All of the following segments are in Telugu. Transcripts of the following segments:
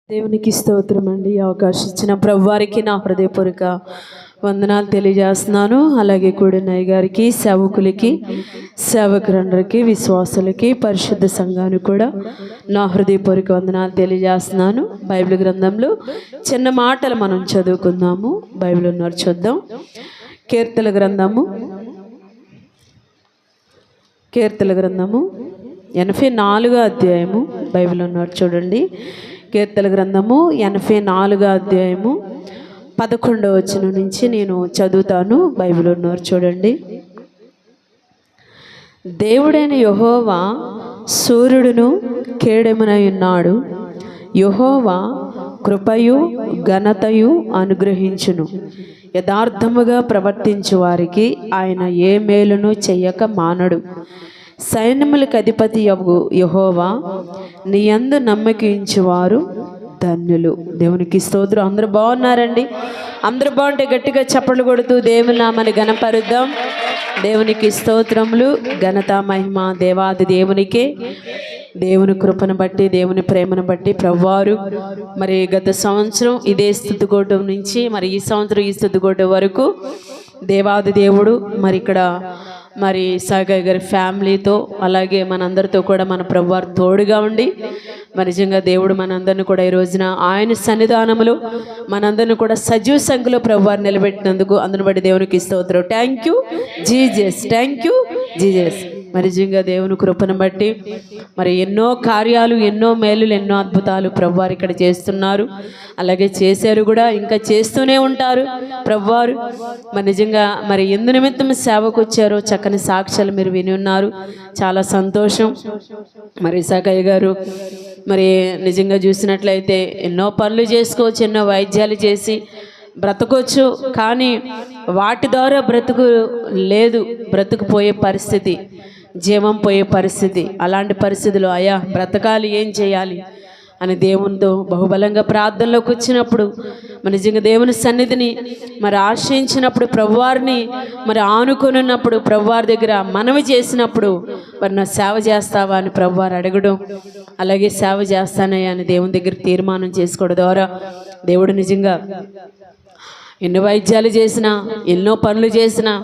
దేవునికి స్తోత్రం అండి. అవకాశం ఇచ్చిన ప్రభువారికి నా హృదయపూర్వక వందనాలు తెలియజేస్తున్నాను. అలాగే కూడినయ్య గారికి, సేవకులకి, సేవకులందరికీ, విశ్వాసులకి, పరిశుద్ధ సంఘానికి కూడా నా హృదయపూర్వక వందనాలు తెలియజేస్తున్నాను. బైబిల్ గ్రంథంలో చిన్న మాటలు మనం చదువుకుందాము. బైబిల్ ఉన్నారు చూద్దాం. కీర్తన గ్రంథము 84వ అధ్యాయము. బైబిల్ ఉన్నారు చూడండి. కీర్తన గ్రంథము 84వ అధ్యాయము 11వ వచనం నుంచి నేను చదువుతాను. బైబిల్ ఉన్నారు చూడండి. దేవుడైన యెహోవా సూర్యుడును కేడెమునై ఉన్నాడు. యెహోవా కృపయు ఘనతయు అనుగ్రహించును. యథార్థముగా ప్రవర్తించు వారికి ఆయన ఏ మేలును చెయ్యక మానడు. సైన్యములకు అధిపతి యెహోవా నీ యందు నమ్మకించువారు ధన్యులు. దేవునికి స్తోత్రం. అందరూ బాగున్నారండి? అందరూ బాగుంటే గట్టిగా చప్పట్లు కొడుతూ దేవుని నామని ఘనపరుద్దాం. దేవునికి స్తోత్రములు, ఘనత, మహిమ దేవాది దేవునికే. దేవుని కృపను బట్టి, దేవుని ప్రేమను బట్టి ప్రభువారు మరి గత సంవత్సరం ఇదే స్తుతికోటం నుంచి మరి ఈ సంవత్సరం ఈ స్తుతికోటం వరకు దేవాది దేవుడు మరి ఇక్కడ మరి సాగయ్య గారి ఫ్యామిలీతో అలాగే మనందరితో కూడా మన ప్రభువారు తోడుగా ఉండి మరి నిజంగా దేవుడు మనందరిని కూడా ఈ రోజున ఆయన సన్నిధానములో మనందరిని కూడా సజీవ సంఖ్యలో ప్రభువారు నిలబెట్టినందుకు అందును బట్టి దేవునికి స్తోత్రం. Thank you Jesus, thank you Jesus. మరి నిజంగా దేవుని కృపను బట్టి మరి ఎన్నో కార్యాలు, ఎన్నో మేలులు, ఎన్నో అద్భుతాలు ప్రభువారు ఇక్కడ చేస్తున్నారు. అలాగే చేశారు కూడా, ఇంకా చేస్తూనే ఉంటారు ప్రభువారు. మరి నిజంగా మరి ఎందు నిమిత్తం సేవకు వచ్చారో చక్కని సాక్ష్యాలు మీరు విని ఉన్నారు. చాలా సంతోషం. మరి సాకయ్య గారు మరి నిజంగా చూసినట్లయితే ఎన్నో పనులు చేసుకోవచ్చు, ఎన్నో వైద్యాలు చేసి బ్రతకొచ్చు. కానీ వాటి ద్వారా బ్రతుకు లేదు, బ్రతుకు పోయే పరిస్థితి, జీవం పోయే పరిస్థితి. అలాంటి పరిస్థితుల్లో అయ్యా బ్రతకాలి, ఏం చేయాలి అని దేవునితో బహుబలంగా ప్రార్థనలోకి వచ్చినప్పుడు మరి నిజంగా దేవుని సన్నిధిని మరి ఆశ్రయించినప్పుడు, ప్రభువారిని మరి ఆనుకొని ఉన్నప్పుడు, ప్రభువారి దగ్గర మనవి చేసినప్పుడు మరి నా సేవ చేస్తావా అని ప్రభువారు అడగడం, అలాగే సేవ చేస్తానయ్యా అని దేవుని దగ్గర తీర్మానం చేసుకోవడం ద్వారా దేవుడు నిజంగా ఎన్నో వైద్యాలు చేసినా, ఎన్నో పనులు చేసినా,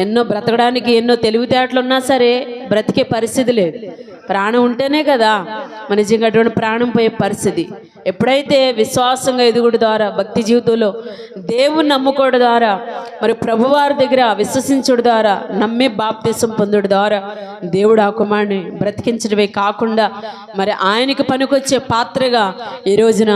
ఎన్నో బ్రతకడానికి ఎన్నో తెలివితేటలు ఉన్నా సరే బ్రతికే పరిస్థితి లేదు. ప్రాణం ఉంటేనే కదా మన నిజంగా అటువంటి ప్రాణం పోయే పరిస్థితి. ఎప్పుడైతే విశ్వాసంగా ఎదుగుడు ద్వారా, భక్తి జీవితంలో దేవుని నమ్ముకోవడం ద్వారా, మరి ప్రభువారి దగ్గర విశ్వసించడం ద్వారా, నమ్మే బాప్తిసం పొందడం ద్వారా దేవుడు ఆ కుమారుని బ్రతికించడమే కాకుండా మరి ఆయనకి పనికొచ్చే పాత్రగా ఈ రోజున